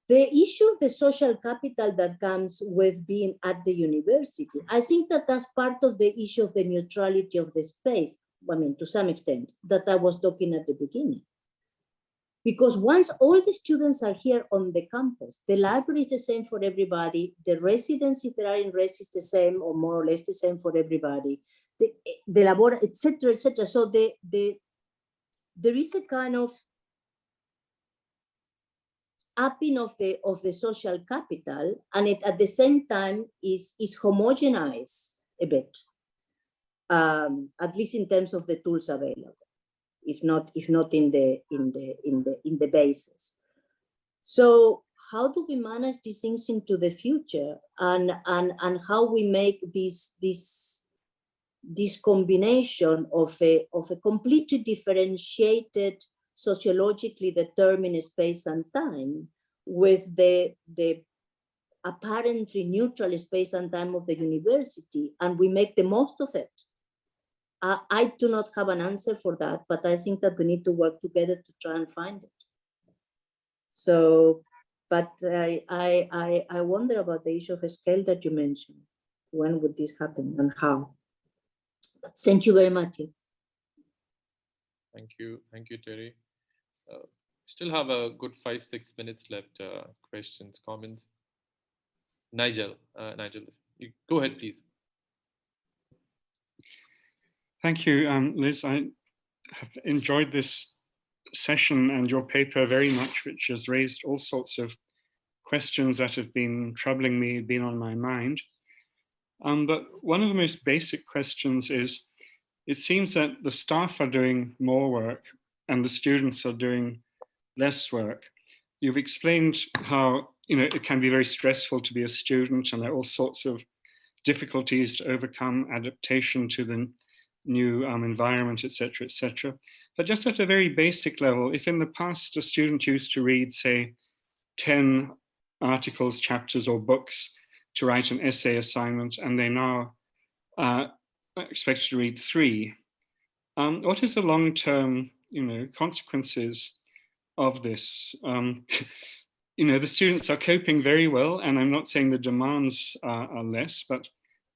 The issue of the social capital that comes with being at the university, I think that that's part of the issue of the neutrality of the space, I mean, to some extent, that I was talking at the beginning. Because once all the students are here on the campus, the library is the same for everybody, the residents, if they are in res, is the same or more or less the same for everybody, the laboratory, etc., etc. So there is a kind of upping of the social capital, and it at the same time is homogenized a bit, at least in terms of the tools available, if not in the basis. So how do we manage these things into the future, and how we make this combination of a completely differentiated, sociologically determined space and time with the apparently neutral space and time of the university, and we make the most of it? I do not have an answer for that, but I think that we need to work together to try and find it. So, but I wonder about the issue of scale that you mentioned. When would this happen and how? But thank you very much. Thank you, Terry. Still have a good 5-6 minutes left. Questions, comments. Nigel, you go ahead, please. Thank you, Liz. I have enjoyed this session and your paper very much, which has raised all sorts of questions that have been troubling me, been on my mind. But one of the most basic questions is, it seems that the staff are doing more work and the students are doing less work. You've explained how it can be very stressful to be a student, and there are all sorts of difficulties to overcome, adaptation to the new environment, etc., etc. But just at a very basic level, if in the past a student used to read, say, 10 articles, chapters, or books to write an essay assignment, and they now expected to read 3, what is the long-term, consequences of this? The students are coping very well, and I'm not saying the demands are less, but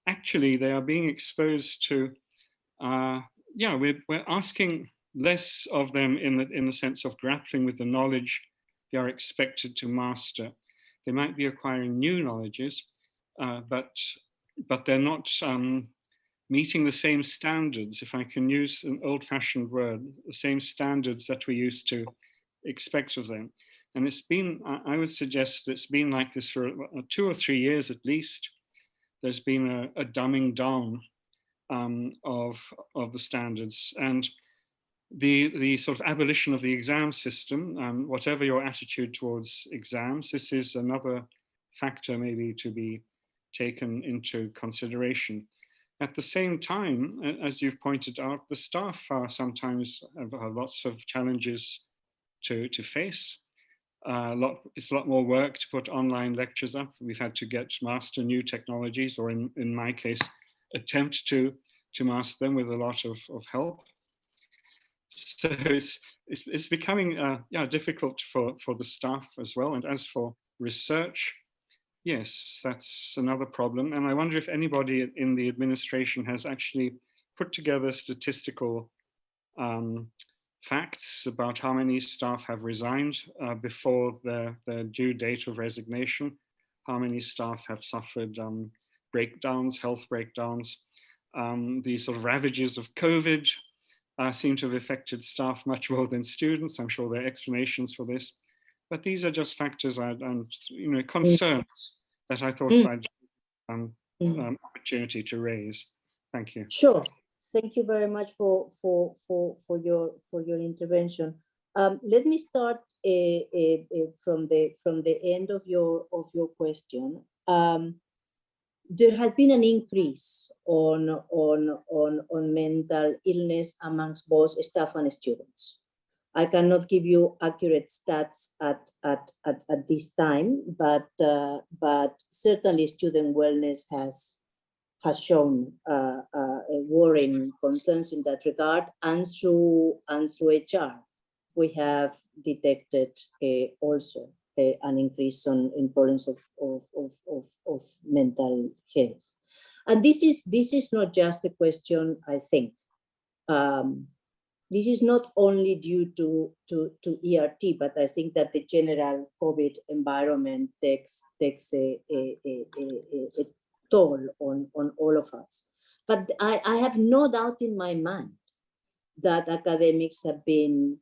actually they are being exposed to, we're asking less of them in the sense of grappling with the knowledge they are expected to master. They might be acquiring new knowledges, but they're not meeting the same standards, if I can use an old-fashioned word, the same standards that we used to expect of them. And it's been, I would suggest it's been like this for 2 or 3 years at least. There's been a dumbing down of the standards, and the sort of abolition of the exam system. Whatever your attitude towards exams, this is another factor maybe to be taken into consideration. At the same time, as you've pointed out, the staff are sometimes have lots of challenges to face. It's a lot more work to put online lectures up. We've had to master new technologies, or in my case, attempt to master them with a lot of help. So it's becoming difficult for the staff as well. And as for research, yes, that's another problem. And I wonder if anybody in the administration has actually put together statistical facts about how many staff have resigned before the due date of resignation, how many staff have suffered breakdowns, health breakdowns. The sort of ravages of COVID seem to have affected staff much more than students. I'm sure there are explanations for this, but these are just factors and concerns that I thought I'd opportunity to raise. Thank you. Sure. Thank you very much for your intervention. Let me start from the end of your question. There has been an increase on mental illness amongst both staff and students. I cannot give you accurate stats at this time, but certainly student wellness has shown worrying concerns in that regard, and through HR, we have detected also an increase in problems of mental health. And this is not just a question, I think. This is not only due to ERT, but I think that the general COVID environment takes a toll on all of us. But I have no doubt in my mind that academics have been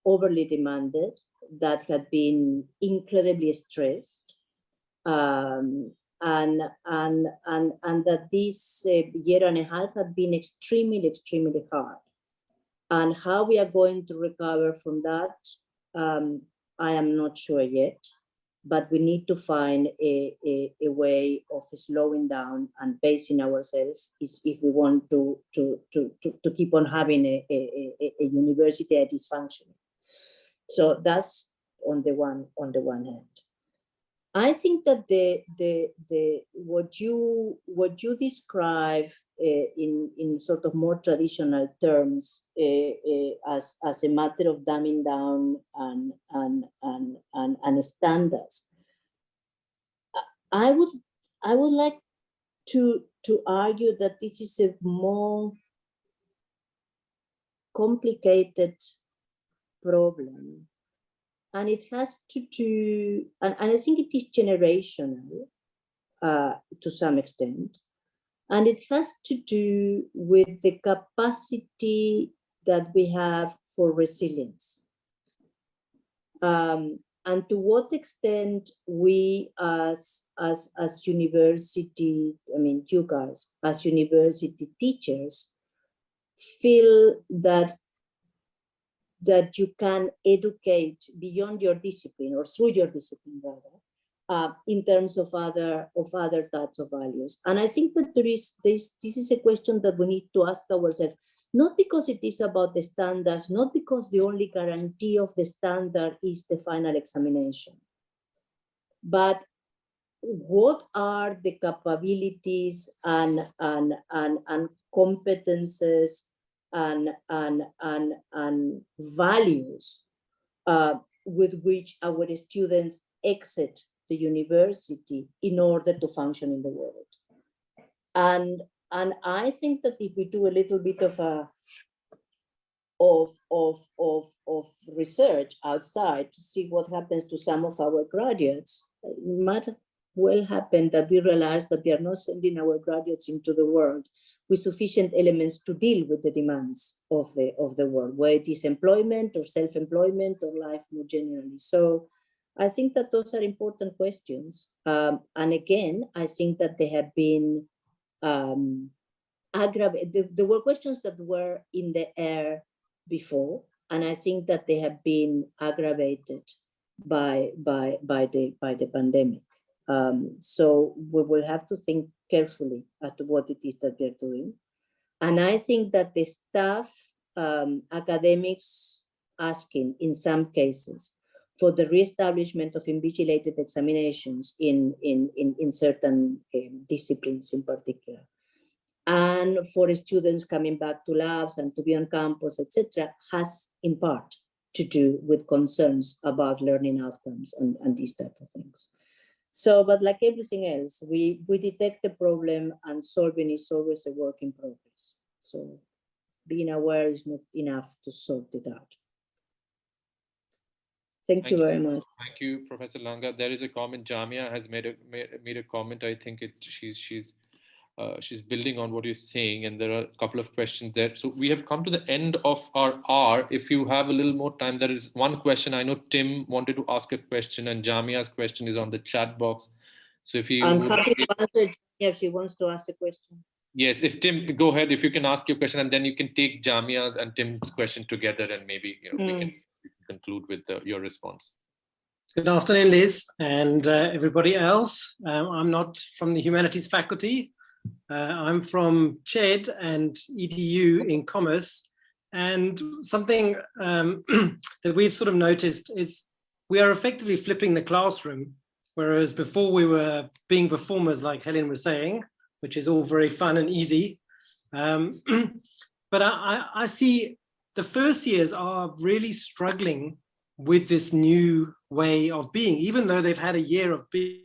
overly demanded, that had been incredibly stressed, and that this year and a half had been extremely hard. And how we are going to recover from that, I am not sure yet, but we need to find a way of slowing down and pacing ourselves if we want to keep on having a university that is functioning. So that's on the one hand. I think that what you describe in sort of more traditional terms as a matter of dumbing down and standards, I would like to argue that this is a more complicated problem. And it has to do, and I think it is generational to some extent, and it has to do with the capacity that we have for resilience. And to what extent we as university, I mean, you guys, as university teachers, feel that you can educate beyond your discipline or through your discipline rather, in terms of other types of values. And I think that this is a question that we need to ask ourselves, not because it is about the standards, not because the only guarantee of the standard is the final examination, but what are the capabilities and competences and values with which our students exit the university in order to function in the world. And I think that if we do a little bit of research outside to see what happens to some of our graduates, it might well happen that we realize that we are not sending our graduates into the world with sufficient elements to deal with the demands of the world, whether it is employment or self-employment or life more generally. So I think that those are important questions. And again, I think that they have been aggravated. There were questions that were in the air before, and I think that they have been aggravated by the pandemic. So we will have to think carefully at what it is that we're doing. And I think that the staff, academics asking in some cases for the reestablishment of invigilated examinations in certain disciplines in particular, and for students coming back to labs and to be on campus, etc., has in part to do with concerns about learning outcomes and these type of things. So, but like everything else, we detect the problem, and solving is always a work in progress. So being aware is not enough to sort it out. Thank you very much. Thank you, Professor Lange. There is a comment. Jamia has made a comment. I think she's building on what you're saying, and there are a couple of questions there. So we have come to the end of our hour. If you have a little more time, there is one question. I know Tim wanted to ask a question, and Jamia's question is on the chat box. So if you, I'm happy to answer if she wants to ask a question. yes, if Tim, go ahead. If you can ask your question, and then you can take Jamia's and Tim's question together, and maybe we can conclude with your response. Good afternoon, Liz, and everybody else. I'm not from the humanities faculty. I'm from CHED and EDU in commerce. And something that we've sort of noticed is we are effectively flipping the classroom, whereas before we were being performers, like Helen was saying, which is all very fun and easy. But I see the first years are really struggling with this new way of being, even though they've had a year of being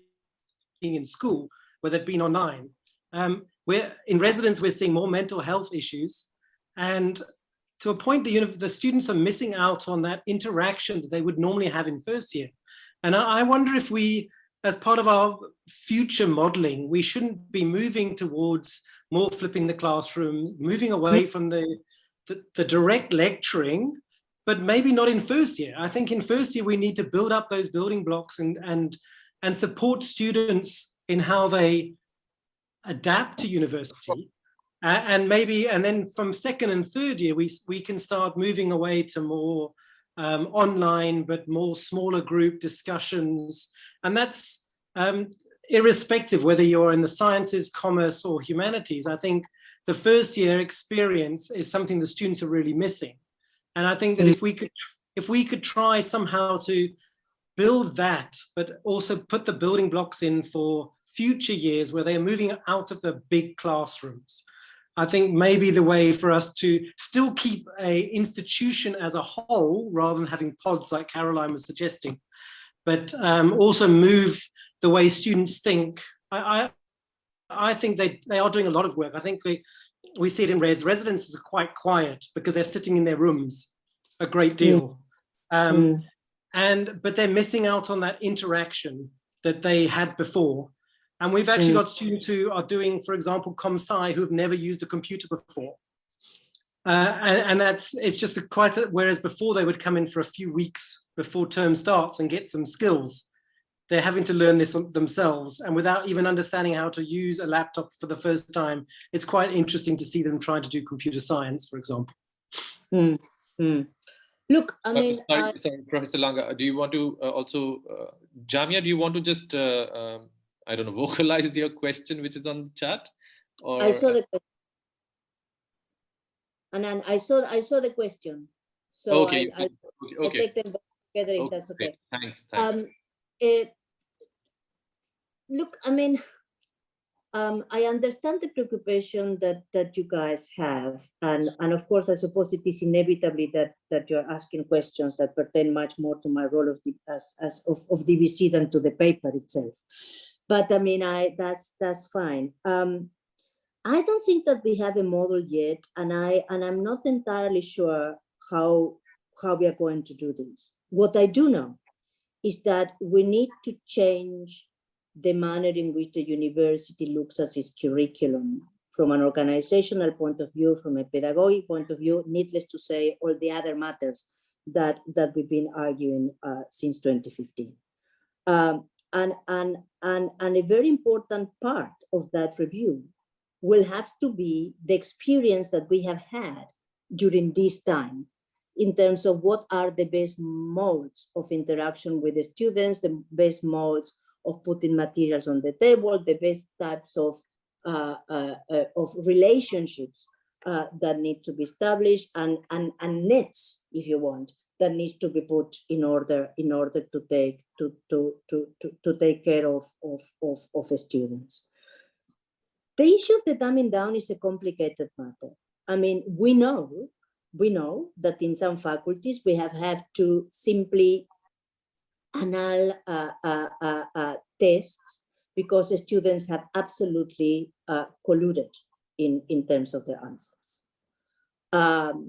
in school where they've been online. We're in residence, we're seeing more mental health issues, and to a point, the students are missing out on that interaction that they would normally have in first year. And I wonder if we, as part of our future modeling, we shouldn't be moving towards more flipping the classroom, moving away from the direct lecturing, but maybe not in first year. I think in first year, we need to build up those building blocks and support students in how they adapt to university. And then from second and third year, we can start moving away to more online, but more smaller group discussions. And that's irrespective whether you're in the sciences, commerce, or humanities. I think the first year experience is something the students are really missing. And I think that if we could try somehow to build that, but also put the building blocks in for future years where they're moving out of the big classrooms, I think maybe the way for us to still keep an institution as a whole, rather than having pods like Caroline was suggesting, but also move the way students think. I think they are doing a lot of work. I think we see it in residences are quite quiet because they're sitting in their rooms a great deal. But they're missing out on that interaction that they had before. And we've actually got students who are doing, for example, ComSci, who've never used a computer before. And it's just whereas before they would come in for a few weeks before term starts and get some skills. They're having to learn this themselves, and without even understanding how to use a laptop for the first time, it's quite interesting to see them trying to do computer science, for example. Look, I mean, sorry, Professor Lange, do you want to also, Jamia, do you want to just, I don't know, vocalize your question, which is on the chat? Or, I saw the question. And then I saw the question. So okay, I take them together if that's okay. Thanks. Look, I mean, I understand the preoccupation that you guys have, and of course, I suppose it is inevitably that you're asking questions that pertain much more to my role of DVC than to the paper itself. But I mean, that's fine. I don't think that we have a model yet, and I'm not entirely sure how we are going to do this. What I do know is that we need to change the manner in which the university looks at its curriculum from an organizational point of view, from a pedagogic point of view, needless to say, all the other matters that we've been arguing since 2015. And a very important part of that review will have to be the experience that we have had during this time in terms of what are the best modes of interaction with the students, the best modes of putting materials on the table, the best types of relationships that need to be established, and nets, if you want, that needs to be put in order to take care of students. The issue of the dumbing down is a complicated matter. I mean, we know that in some faculties we have had to simply annul tests because the students have absolutely colluded in terms of their answers. Those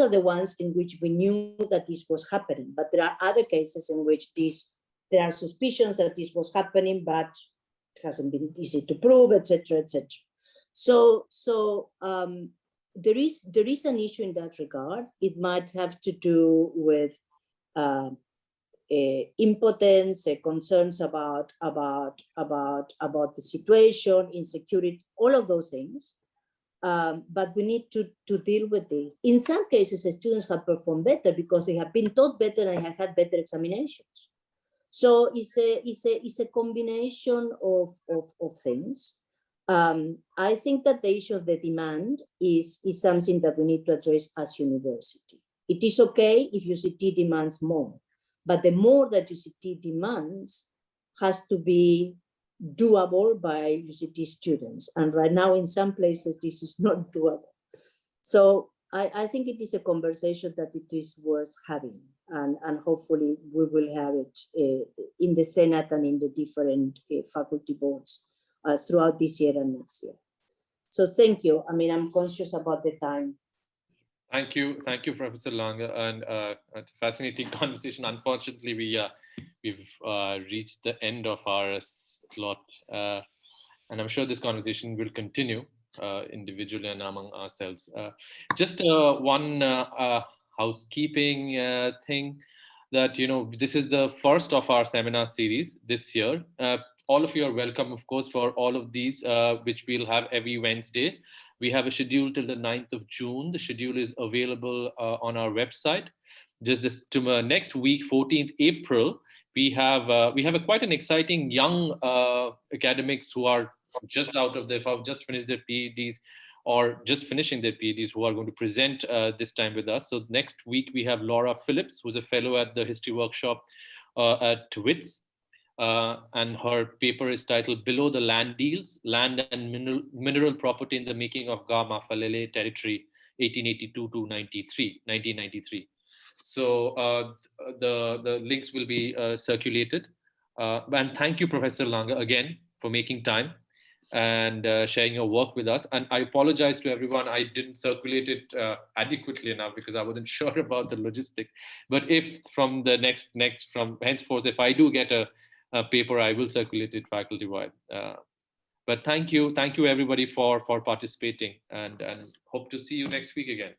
are the ones in which we knew that this was happening. But there are other cases in which there are suspicions that this was happening, but it hasn't been easy to prove, etc., etc. So there is an issue in that regard. It might have to do with impotence, concerns about the situation, insecurity, all of those things. But we need to deal with this. In some cases, the students have performed better because they have been taught better and have had better examinations. So it's a combination of things. I think that the issue of the demand is something that we need to address as university. It is okay if UCT demands more, but the more that UCT demands has to be doable by UCT students. And right now in some places, this is not doable. So I think it is a conversation that it is worth having. And hopefully we will have it in the Senate and in the different faculty boards throughout this year and next year. So thank you. I mean, I'm conscious about the time. Thank you, Professor Lange, and it's a fascinating conversation. Unfortunately, we've reached the end of our slot, and I'm sure this conversation will continue individually and among ourselves. Just one housekeeping thing, that this is the first of our seminar series this year. All of you are welcome, of course, for all of these, which we'll have every Wednesday. We have a schedule till the 9th of June. The schedule is available on our website. Just next week, 14th April, we have quite an exciting young academics who are just just finished their PhDs or just finishing their PhDs, who are going to present this time with us. So next week we have Laura Phillips, who's a fellow at the History Workshop at WITS. And her paper is titled "Below the Land Deals: Land and Mineral Property in the Making of Ga Mafalele Territory, 1882 to 1993." So the links will be circulated. And thank you, Professor Lange, again for making time and sharing your work with us. And I apologize to everyone, I didn't circulate it adequately enough because I wasn't sure about the logistics. But if from the from henceforth, if I do get a paper, I will circulate it faculty-wide. But thank you everybody for participating, and hope to see you next week again.